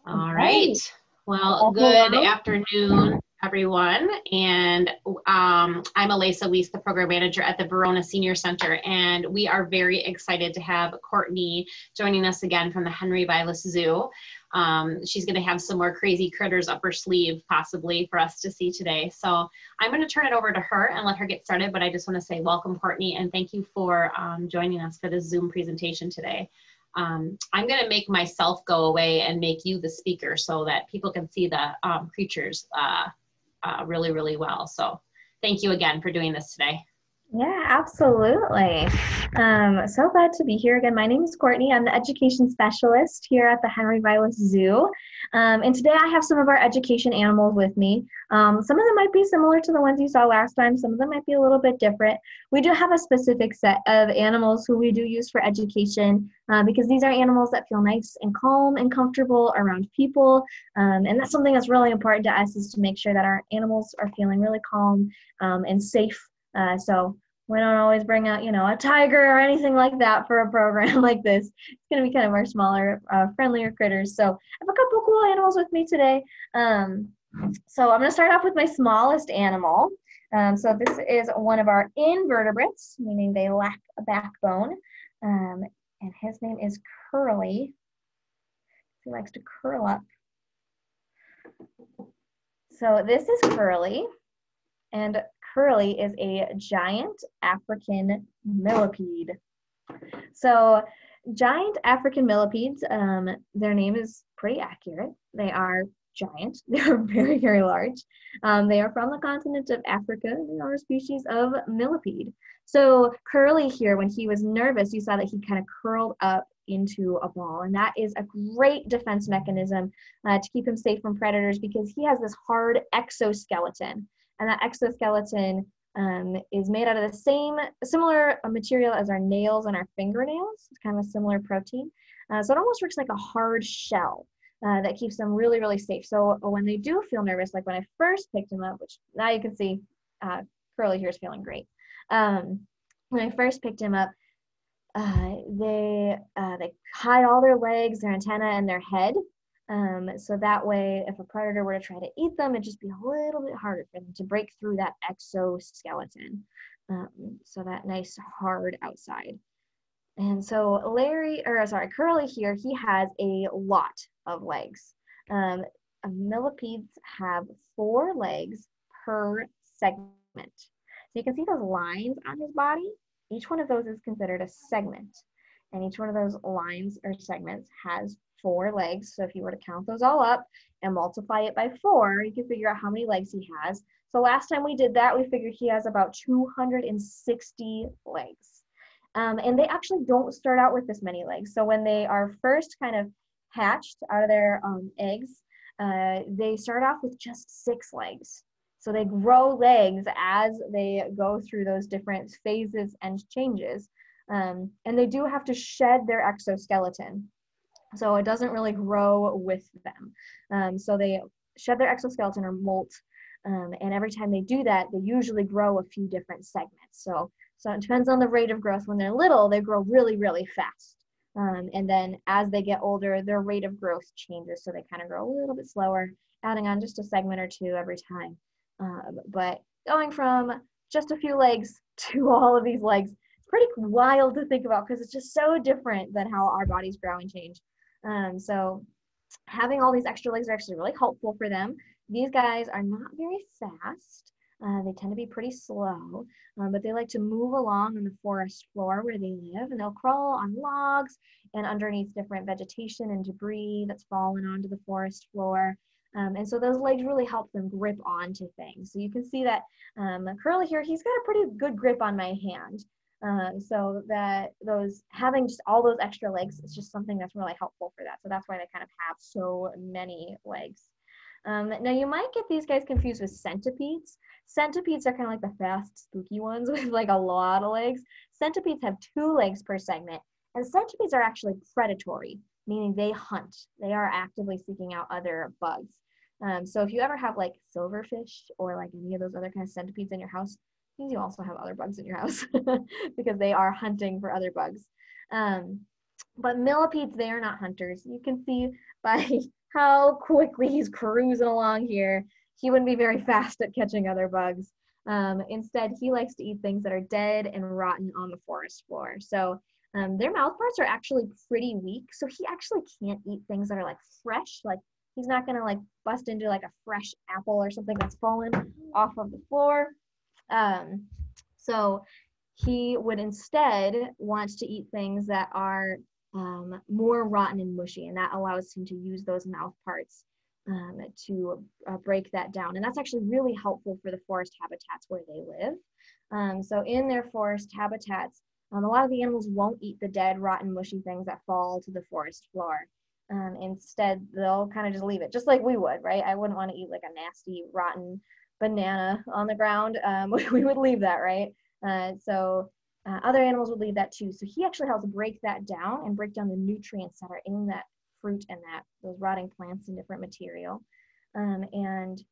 All right. Right. Well, Well, good hello. afternoon, everyone. And I'm Elisa Weiss, the program manager at the Verona Senior Center. And we are very excited to have Courtney joining us again from the Henry Vilas Zoo. She's going to have some more crazy critters up her sleeve, possibly, for us to see today. So I'm going to turn it over to her and let her get started. But I just want to say welcome, Courtney, and thank you for joining us for this Zoom presentation today. I'm going to make myself go away and make you the speaker so that people can see the creatures really, really well. So thank you again for doing this today. Yeah, absolutely. So glad to be here again. My name is Courtney. I'm the education specialist here at the Henry Vilas Zoo. And today I have some of our education animals with me. Some of them might be similar to the ones you saw last time. Some of them might be a little bit different. We do have a specific set of animals who we do use for education because these are animals that feel nice and calm and comfortable around people. And that's something that's really important to us, is to make sure that our animals are feeling really calm and safe. So we don't always bring out, a tiger or anything like that for a program like this. It's going to be kind of our smaller, friendlier critters. So I have a couple cool animals with me today. So I'm going to start off with my smallest animal. So this is one of our invertebrates, meaning they lack a backbone. And his name is Curly. He likes to curl up. So this is Curly. And Curly is a giant African millipede. So giant African millipedes, their name is pretty accurate. They are giant. They are very, very large. They are from the continent of Africa. They are a species of millipede. So Curly here, when he was nervous, you saw that he kind of curled up into a ball. And that is a great defense mechanism to keep him safe from predators, because he has this hard exoskeleton. And that exoskeleton is made out of the similar material as our nails and our fingernails. It's kind of a similar protein. So it almost works like a hard shell that keeps them really, really safe. So when they do feel nervous, like when I first picked him up, which now you can see Curly here is feeling great. When I first picked him up, they hide all their legs, their antenna, and their head. So that way, if a predator were to try to eat them, it'd just be a little bit harder for them to break through that exoskeleton. So that nice hard outside. And so Curly here, he has a lot of legs. Millipedes have 4 legs per segment. So you can see those lines on his body. Each one of those is considered a segment. And each one of those lines or segments has 4 legs. So if you were to count those all up and multiply it by 4, you can figure out how many legs he has. So last time we did that, we figured he has about 260 legs. And they actually don't start out with this many legs. So when they are first kind of hatched out of their eggs, they start off with just 6 legs. So they grow legs as they go through those different phases and changes. And they do have to shed their exoskeleton. So it doesn't really grow with them. So they shed their exoskeleton or molt. And every time they do that, they usually grow a few different segments. So it depends on the rate of growth. When they're little, they grow really, really fast. And then as they get older, their rate of growth changes. So they kind of grow a little bit slower, adding on just a segment or 2 every time. But going from just a few legs to all of these legs, it's pretty wild to think about, because it's just so different than how our bodies grow and change. So having all these extra legs are actually really helpful for them. These guys are not very fast. They tend to be pretty slow, but they like to move along on the forest floor where they live, and they'll crawl on logs and underneath different vegetation and debris that's fallen onto the forest floor. And so those legs really help them grip onto things. So you can see that Curly here, he's got a pretty good grip on my hand. So that having just all those extra legs is just something that's really helpful for that. So that's why they kind of have so many legs. Now you might get these guys confused with centipedes. Centipedes are kind of like the fast, spooky ones with like a lot of legs. Centipedes have 2 legs per segment, and centipedes are actually predatory, meaning they hunt. They are actively seeking out other bugs. So if you ever have like silverfish or like any of those other kind of centipedes in your house, means you also have other bugs in your house because they are hunting for other bugs. But millipedes, they are not hunters. You can see by how quickly he's cruising along here, he wouldn't be very fast at catching other bugs. Instead, he likes to eat things that are dead and rotten on the forest floor. So their mouth parts are actually pretty weak. So he actually can't eat things that are like fresh. Like he's not gonna like bust into like a fresh apple or something that's fallen off of the floor. So he would instead want to eat things that are more rotten and mushy, and that allows him to use those mouth parts to break that down. And that's actually really helpful for the forest habitats where they live. So in their forest habitats, a lot of the animals won't eat the dead, rotten, mushy things that fall to the forest floor. Instead, they'll kind of just leave it, just like we would, right? I wouldn't want to eat like a nasty, rotten banana on the ground. We would leave that, right? Other animals would leave that too. So he actually helps break that down and break down the nutrients that are in that fruit and those rotting plants and different material. And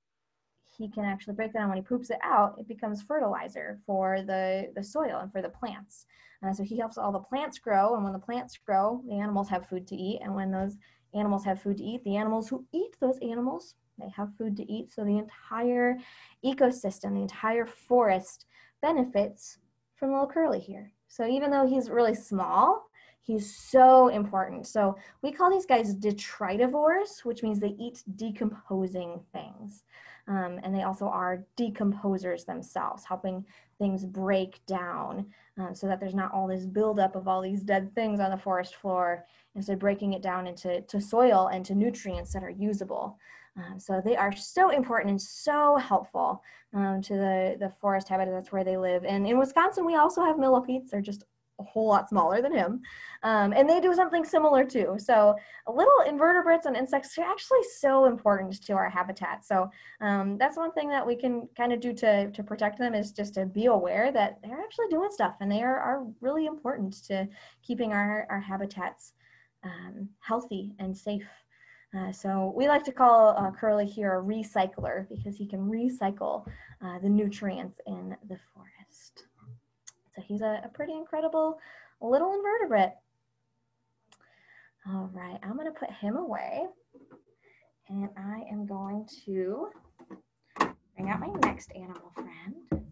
he can actually break that down. When he poops it out, it becomes fertilizer for the soil and for the plants. So he helps all the plants grow, and when the plants grow, the animals have food to eat. And when those animals have food to eat, the animals who eat those animals, they have food to eat. So the entire ecosystem, the entire forest benefits from little Curly here. So even though he's really small, he's so important. So we call these guys detritivores, which means they eat decomposing things. And they also are decomposers themselves, helping things break down so that there's not all this buildup of all these dead things on the forest floor, instead breaking it down into soil and to nutrients that are usable. So they are so important and so helpful to the forest habitats where they live. And in Wisconsin, we also have millipedes. They're just a whole lot smaller than him. And they do something similar too. So little invertebrates and insects are actually so important to our habitat. So that's one thing that we can kind of do to protect them, is just to be aware that they're actually doing stuff, and they are really important to keeping our habitats healthy and safe. So we like to call Curly here a recycler, because he can recycle the nutrients in the forest. So he's a pretty incredible little invertebrate. All right, I'm going to put him away, and I am going to bring out my next animal friend.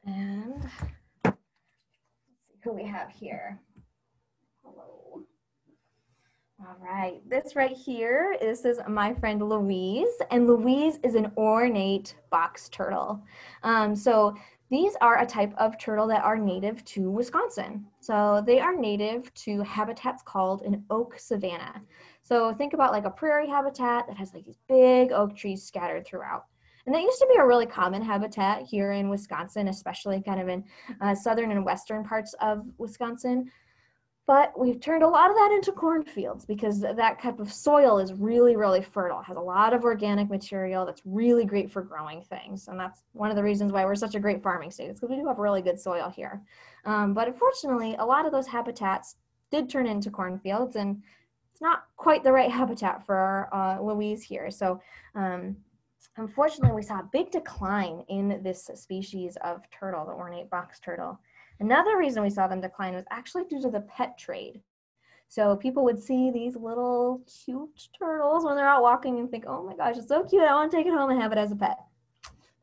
And let's see who we have here. Hello. All right, this right here, this is my friend Louise, and Louise is an ornate box turtle. So these are a type of turtle that are native to Wisconsin. So they are native to habitats called an oak savanna. So think about like a prairie habitat that has like these big oak trees scattered throughout. And that used to be a really common habitat here in Wisconsin, especially kind of in southern and western parts of Wisconsin. But we've turned a lot of that into cornfields, because that type of soil is really, really fertile. It has a lot of organic material that's really great for growing things. And that's one of the reasons why we're such a great farming state. It's because we do have really good soil here. But unfortunately, a lot of those habitats did turn into cornfields, and it's not quite the right habitat for Louise here. So unfortunately, we saw a big decline in this species of turtle, the ornate box turtle. Another reason we saw them decline was actually due to the pet trade. So people would see these little cute turtles when they're out walking and think, oh my gosh, it's so cute, I want to take it home and have it as a pet.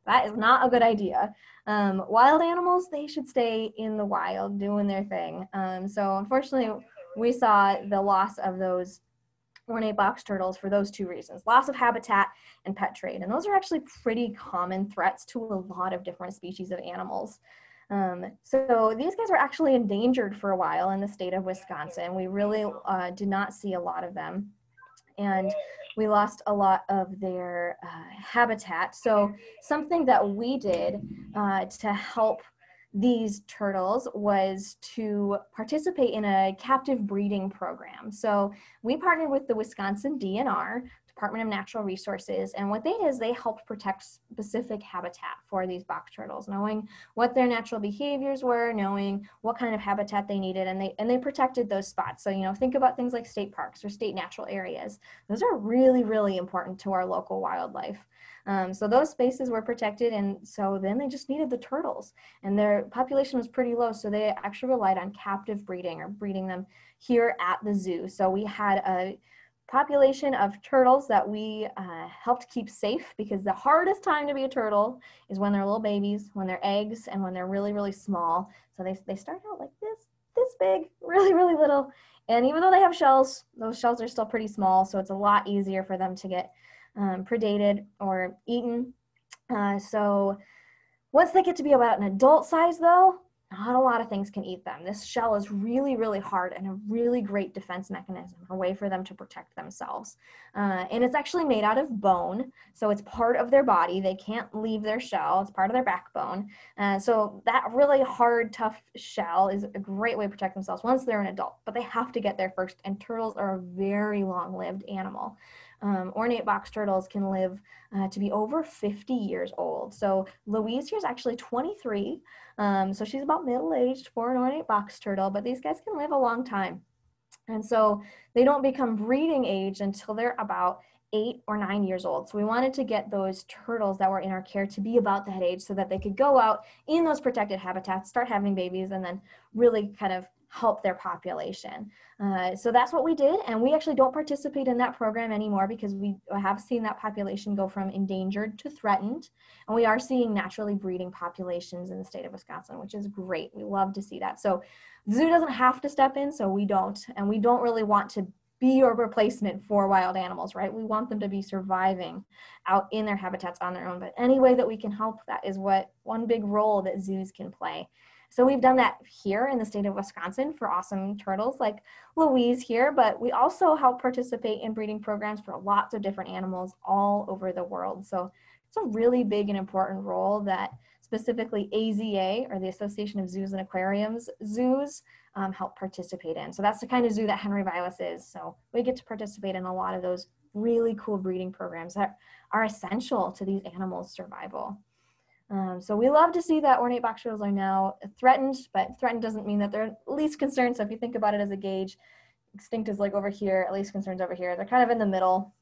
That is not a good idea. Wild animals, they should stay in the wild doing their thing. So unfortunately, we saw the loss of those ornate box turtles for those two reasons: loss of habitat and pet trade. And those are actually pretty common threats to a lot of different species of animals. So these guys were actually endangered for a while in the state of Wisconsin. We really did not see a lot of them, and we lost a lot of their habitat. So something that we did to help these turtles was to participate in a captive breeding program. So we partnered with the Wisconsin DNR to Department of Natural Resources. And what they did is they helped protect specific habitat for these box turtles, knowing what their natural behaviors were, knowing what kind of habitat they needed, and they protected those spots. So, you know, think about things like state parks or state natural areas. Those are really, really important to our local wildlife. So those spaces were protected, and so then they just needed the turtles, and their population was pretty low, so they actually relied on captive breeding, or breeding them here at the zoo. So we had a population of turtles that we helped keep safe, because the hardest time to be a turtle is when they're little babies, when they're eggs, and when they're really, really small. So they start out like this big, really, really little, and even though they have shells, those shells are still pretty small, so it's a lot easier for them to get predated or eaten. So once they get to be about an adult size, though, not a lot of things can eat them. This shell is really, really hard and a really great defense mechanism, a way for them to protect themselves. And it's actually made out of bone, so it's part of their body. They can't leave their shell. It's part of their backbone. So that really hard, tough shell is a great way to protect themselves once they're an adult, but they have to get there first, and turtles are a very long-lived animal. Ornate box turtles can live to be over 50 years old. So Louise here is actually 23. So she's about middle-aged for an ornate box turtle, but these guys can live a long time. And so they don't become breeding age until they're about 8 or 9 years old. So we wanted to get those turtles that were in our care to be about that age, so that they could go out in those protected habitats, start having babies, and then really kind of help their population. So that's what we did, and we actually don't participate in that program anymore, because we have seen that population go from endangered to threatened, and we are seeing naturally breeding populations in the state of Wisconsin, which is great. We love to see that. So the zoo doesn't have to step in, so we don't, and we don't really want to be a replacement for wild animals, right? We want them to be surviving out in their habitats on their own, but any way that we can help, that is what one big role that zoos can play. So we've done that here in the state of Wisconsin for awesome turtles like Louise here, but we also help participate in breeding programs for lots of different animals all over the world. So it's a really big and important role that specifically AZA, or the Association of Zoos and Aquariums, zoos help participate in. So that's the kind of zoo that Henry Vials is. So we get to participate in a lot of those really cool breeding programs that are essential to these animals' survival. So we love to see that ornate box turtles are now threatened, but threatened doesn't mean that they're least concerned. So if you think about it as a gauge, extinct is like over here, at least concerns over here. They're kind of in the middle,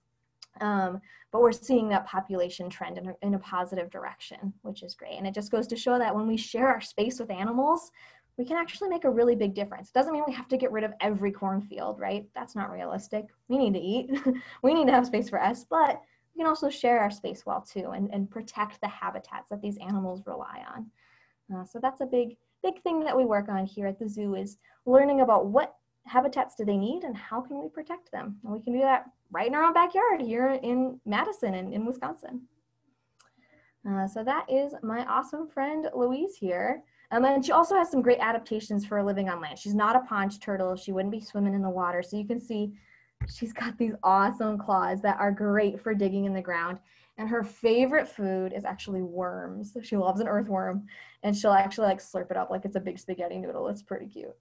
but we're seeing that population trend in a positive direction, which is great. And it just goes to show that when we share our space with animals, we can actually make a really big difference. It doesn't mean we have to get rid of every cornfield, right? That's not realistic. We need to eat. We need to have space for us, but we can also share our space well too, and protect the habitats that these animals rely on. So that's a big thing that we work on here at the zoo, is learning about what habitats do they need and how can we protect them. And we can do that right in our own backyard here in Madison and in Wisconsin. So that is my awesome friend Louise here. And then she also has some great adaptations for living on land. She's not a pond turtle. She wouldn't be swimming in the water. So you can see she's got these awesome claws that are great for digging in the ground. And her favorite food is actually worms. She loves an earthworm, and she'll actually like slurp it up like it's a big spaghetti noodle. It's pretty cute.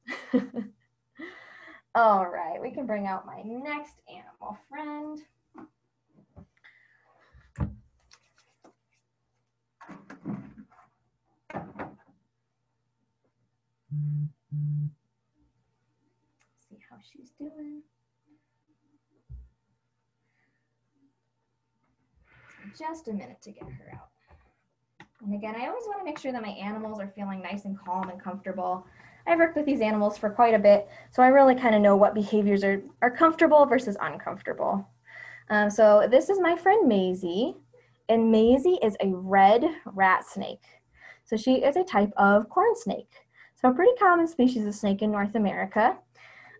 All right, we can bring out my next animal friend. See how she's doing. Just a minute to get her out. And again, I always want to make sure that my animals are feeling nice and calm and comfortable. I've worked with these animals for quite a bit, so I really kind of know what behaviors are comfortable versus uncomfortable. So this is my friend Maisie, and Maisie is a red rat snake. So she is a type of corn snake. So a pretty common species of snake in North America.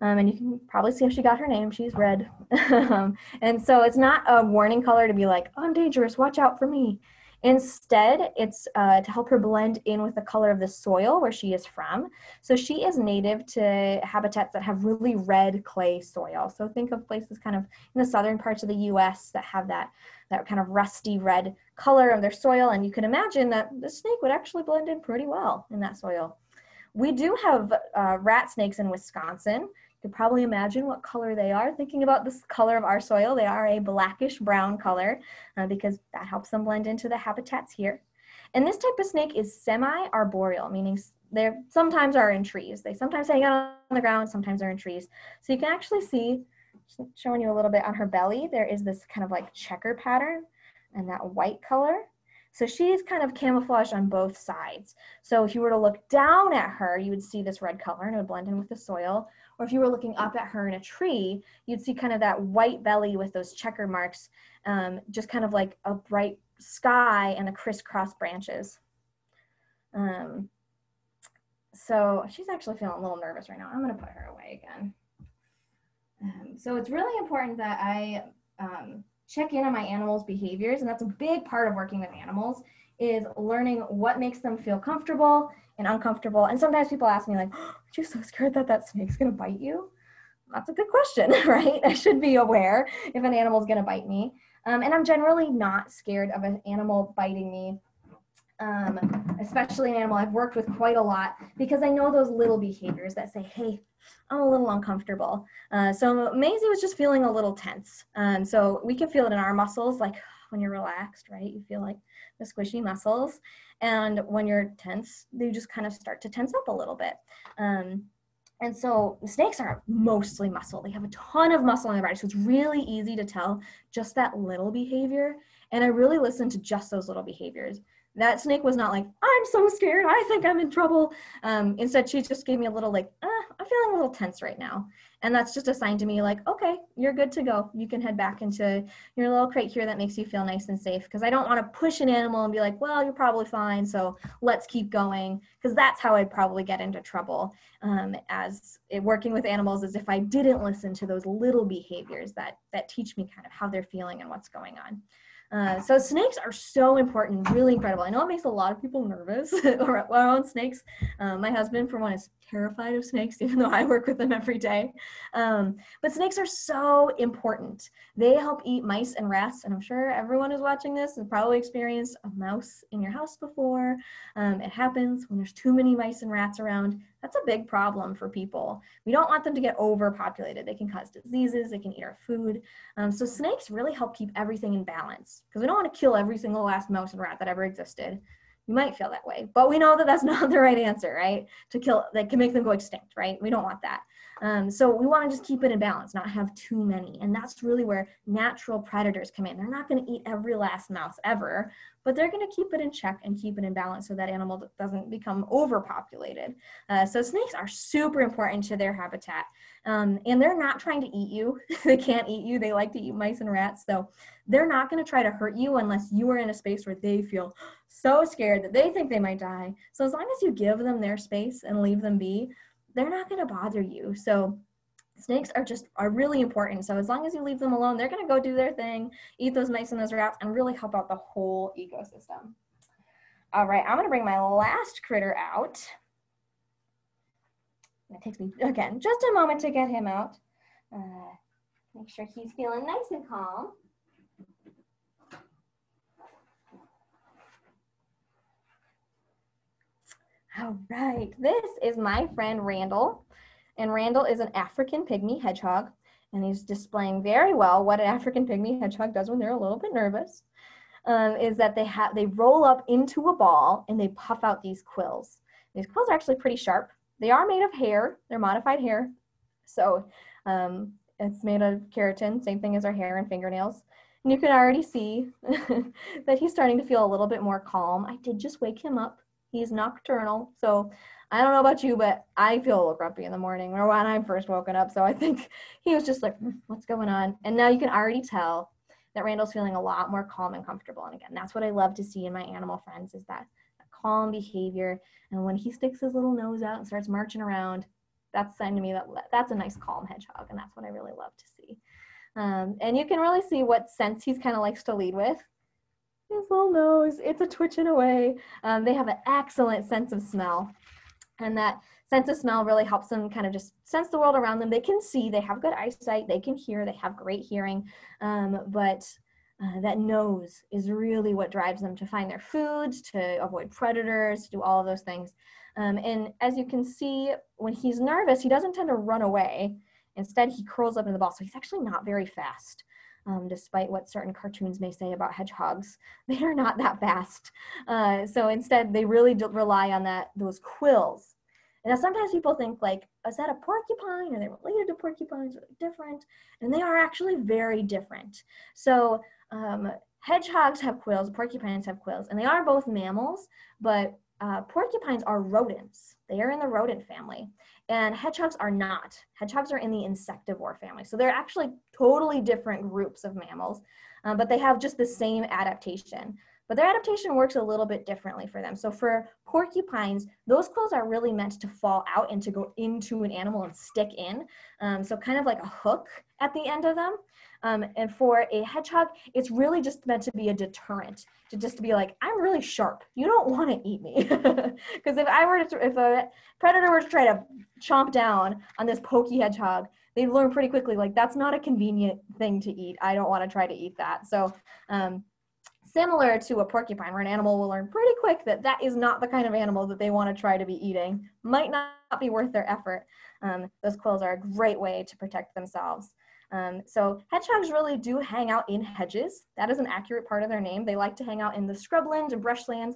And you can probably see how she got her name. She's red. And so it's not a warning color to be like, oh, I'm dangerous, watch out for me. Instead, it's to help her blend in with the color of the soil where she is from. So she is native to habitats that have really red clay soil. So think of places kind of in the southern parts of the US that have that kind of rusty red color of their soil. And you can imagine that the snake would actually blend in pretty well in that soil. We do have rat snakes in Wisconsin. You can probably imagine what color they are. Thinking about this color of our soil, they are a blackish brown color because that helps them blend into the habitats here. And this type of snake is semi-arboreal, meaning they sometimes are in trees. They sometimes hang out on the ground, sometimes they're in trees. So you can actually see, showing you a little bit on her belly, there is this kind of like checker pattern and that white color. So she's kind of camouflaged on both sides. So if you were to look down at her, you would see this red color and it would blend in with the soil. Or if you were looking up at her in a tree, you'd see kind of that white belly with those checker marks, just kind of like a bright sky and the crisscross branches. So she's actually feeling a little nervous right now. I'm going to put her away again. So it's really important that I check in on my animals' behaviors, and that's a big part of working with animals, is learning what makes them feel comfortable and uncomfortable. And sometimes people ask me like, oh, aren't you so scared that that snake's going to bite you? That's a good question, right? I should be aware if an animal's going to bite me. And I'm generally not scared of an animal biting me, especially an animal I've worked with quite a lot, because I know those little behaviors that say, hey, I'm a little uncomfortable. So Maisie was just feeling a little tense. So we can feel it in our muscles, like when you're relaxed, right? You feel like the squishy muscles. And when you're tense, they just kind of start to tense up a little bit. And so snakes are mostly muscle. They have a ton of muscle in their body. So it's really easy to tell just that little behavior. And I really listened to just those little behaviors. That snake was not like, I'm so scared, I think I'm in trouble. Instead, she just gave me a little like, I'm feeling a little tense right now. And that's just a sign to me like, okay, you're good to go. You can head back into your little crate here that makes you feel nice and safe. Because I don't want to push an animal and be like, well, you're probably fine, so let's keep going. Because that's how I'd probably get into trouble working with animals, is if I didn't listen to those little behaviors that teach me kind of how they're feeling and what's going on. So snakes are so important, really incredible. I know it makes a lot of people nervous around snakes. My husband, for one, is terrified of snakes, even though I work with them every day. But snakes are so important. They help eat mice and rats, and I'm sure everyone who's watching this has probably experienced a mouse in your house before. It happens when there's too many mice and rats around. That's a big problem for people. We don't want them to get overpopulated. They can cause diseases, they can eat our food. So snakes really help keep everything in balance, because we don't want to kill every single last mouse and rat that ever existed. You might feel that way, but we know that that's not the right answer, right? To kill, that can make them go extinct, right? We don't want that. So we want to just keep it in balance, not have too many. And that's really where natural predators come in. They're not going to eat every last mouse ever, but they're going to keep it in check and keep it in balance so that animal doesn't become overpopulated. So snakes are super important to their habitat. And they're not trying to eat you. They can't eat you. They like to eat mice and rats. So they're not going to try to hurt you unless you are in a space where they feel so scared that they think they might die. So as long as you give them their space and leave them be, they're not going to bother you. So snakes are really important. So as long as you leave them alone, they're going to go do their thing, eat those mice and those rats, and really help out the whole ecosystem. All right, I'm going to bring my last critter out. It takes me, again, just a moment to get him out. Make sure he's feeling nice and calm. All right, this is my friend Randall. And Randall is an African pygmy hedgehog. And he's displaying very well what an African pygmy hedgehog does when they're a little bit nervous. Is that they roll up into a ball and they puff out these quills. These quills are actually pretty sharp. They are made of hair. They're modified hair. So it's made of keratin, same thing as our hair and fingernails. And you can already see that he's starting to feel a little bit more calm. I did just wake him up. He's nocturnal. So I don't know about you, but I feel a little grumpy in the morning or when I'm first woken up. So I think he was just like, what's going on? And now you can already tell that Randall's feeling a lot more calm and comfortable. And again, that's what I love to see in my animal friends, is that calm behavior. And when he sticks his little nose out and starts marching around, that's a sign to me that that's a nice calm hedgehog. And that's what I really love to see. And you can really see what sense he's kind of likes to lead with. His little nose, it's a twitching away. They have an excellent sense of smell. And that sense of smell really helps them kind of just sense the world around them. They can see, they have good eyesight, they can hear, they have great hearing. But that nose is really what drives them to find their foods, to avoid predators, to do all of those things. And as you can see, when he's nervous, he doesn't tend to run away. Instead, he curls up in the ball. So he's actually not very fast, despite what certain cartoons may say about hedgehogs. They are not that fast. So instead, they really rely on those quills. And now sometimes people think like, is that a porcupine? Are they related to porcupines? Are they different? And they are actually very different. So hedgehogs have quills, porcupines have quills, and they are both mammals, but porcupines are rodents. They are in the rodent family, and hedgehogs are not. Hedgehogs are in the insectivore family. So they're actually totally different groups of mammals, but they have just the same adaptation. But their adaptation works a little bit differently for them. So for porcupines, those quills are really meant to fall out and to go into an animal and stick in. So kind of like a hook at the end of them. And for a hedgehog, it's really just meant to be a deterrent, to be like, I'm really sharp. You don't want to eat me. Because if a predator were to try to chomp down on this pokey hedgehog, they'd learn pretty quickly, like, that's not a convenient thing to eat. I don't want to try to eat that. So similar to a porcupine, where an animal will learn pretty quick that that is not the kind of animal that they want to try to be eating, might not be worth their effort. Those quills are a great way to protect themselves. So hedgehogs really do hang out in hedges. That is an accurate part of their name. They like to hang out in the scrublands and brushlands,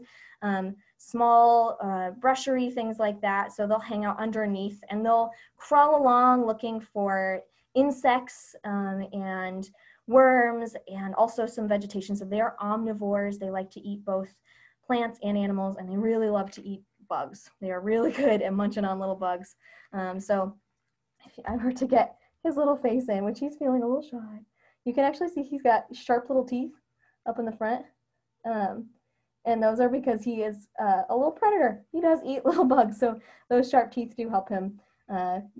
small brushery, things like that. So they'll hang out underneath and they'll crawl along looking for insects and worms and also some vegetation. So they are omnivores. They like to eat both plants and animals, and they really love to eat bugs. They are really good at munching on little bugs. So if I were to get his little face in, which he's feeling a little shy, you can actually see he's got sharp little teeth up in the front. And those are because he is a little predator. He does eat little bugs. So those sharp teeth do help him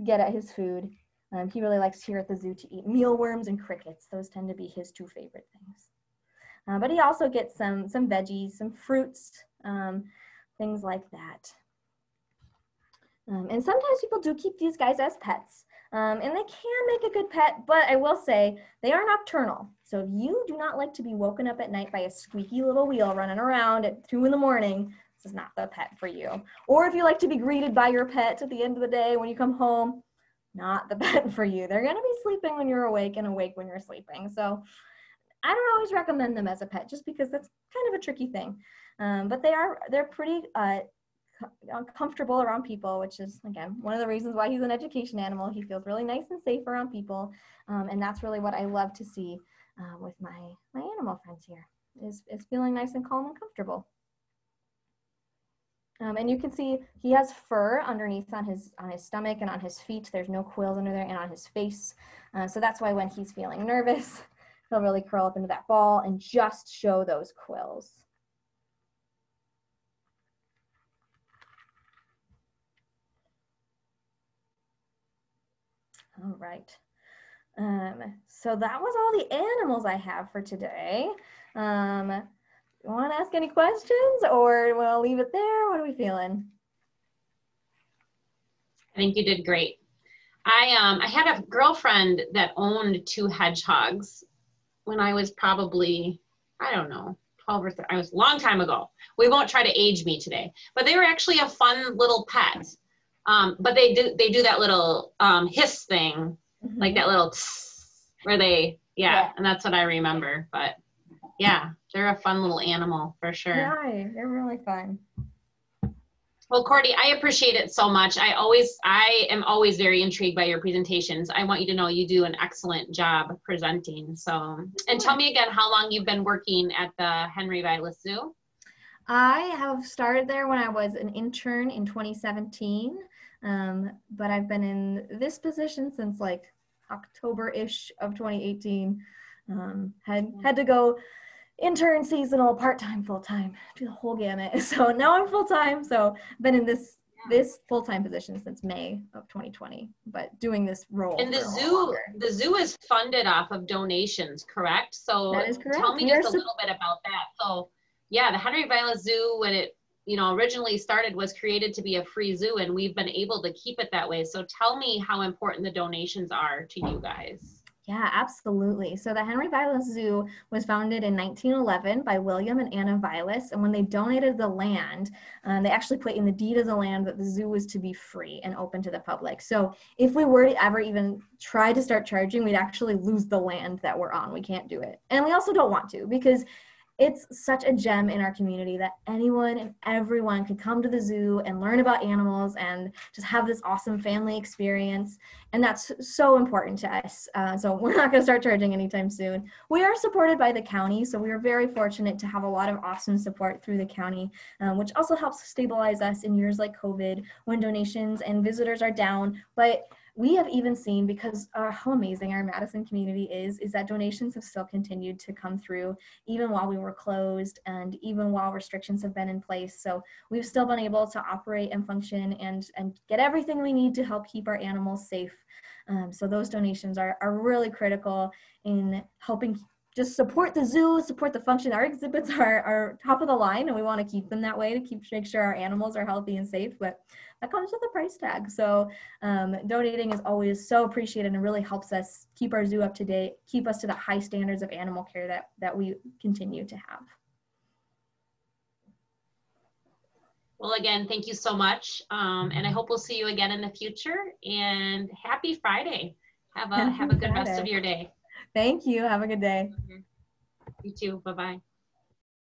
get at his food. He really likes here at the zoo to eat mealworms and crickets. Those tend to be his two favorite things. But he also gets some veggies, some fruits, things like that. And sometimes people do keep these guys as pets. And they can make a good pet, but I will say they are nocturnal. So if you do not like to be woken up at night by a squeaky little wheel running around at 2 in the morning, this is not the pet for you. Or if you like to be greeted by your pet at the end of the day when you come home, not the pet for you. They're going to be sleeping when you're awake and awake when you're sleeping. So I don't always recommend them as a pet just because that's kind of a tricky thing. But they're pretty comfortable around people, which is, again, one of the reasons why he's an education animal. He feels really nice and safe around people. And that's really what I love to see with my animal friends here, is feeling nice and calm and comfortable. And you can see he has fur underneath on his stomach and on his feet. There's no quills under there, and on his face. So that's why when he's feeling nervous, he'll really curl up into that ball and just show those quills. All right. So that was all the animals I have for today. You want to ask any questions, or want to leave it there? What are we feeling? I think you did great. I had a girlfriend that owned 2 hedgehogs when I was probably, I don't know, 12 or 13. I was a long time ago. We won't try to age me today, but they were actually a fun little pet. But they do that little hiss thing, like that little tss, where they, yeah, and that's what I remember. But yeah, they're a fun little animal for sure. Yeah, they're really fun. Well, Cordy, I appreciate it so much. I am always very intrigued by your presentations. I want you to know you do an excellent job presenting. So, and tell me again how long you've been working at the Henry Vilas Zoo. I have started there when I was an intern in 2017, but I've been in this position since like October-ish of 2018. Had to go intern, seasonal, part-time, full-time, do the whole gamut. So now I'm full-time. So I've been in this full-time position since May of 2020, but doing this role. And the zoo is funded off of donations, correct? So that is correct. Tell me just a little bit about that. So yeah, the Henry Vilas Zoo, when it originally started, was created to be a free zoo, and we've been able to keep it that way. So tell me how important the donations are to you guys. Yeah, absolutely. So the Henry Vilas Zoo was founded in 1911 by William and Anna Vilas. And when they donated the land, they actually put in the deed of the land that the zoo was to be free and open to the public. So if we were to ever even try to start charging, we'd actually lose the land that we're on. We can't do it. And we also don't want to, because it's such a gem in our community that anyone and everyone could come to the zoo and learn about animals and just have this awesome family experience. And that's so important to us. So we're not going to start charging anytime soon. We are supported by the county, so we are very fortunate to have a lot of awesome support through the county, which also helps stabilize us in years like COVID when donations and visitors are down. But we have even seen, because how amazing our Madison community is that donations have still continued to come through even while we were closed and even while restrictions have been in place. So we've still been able to operate and function and get everything we need to help keep our animals safe. So those donations are really critical in helping just support the zoo, support the function. Our exhibits are top of the line, and we want to keep them that way to make sure our animals are healthy and safe, but that comes with a price tag. So donating is always so appreciated and really helps us keep our zoo up to date, keep us to the high standards of animal care that we continue to have. Well, again, thank you so much. And I hope we'll see you again in the future, and happy Friday. Have a good rest of your day. Thank you. Have a good day. You too. Bye-bye.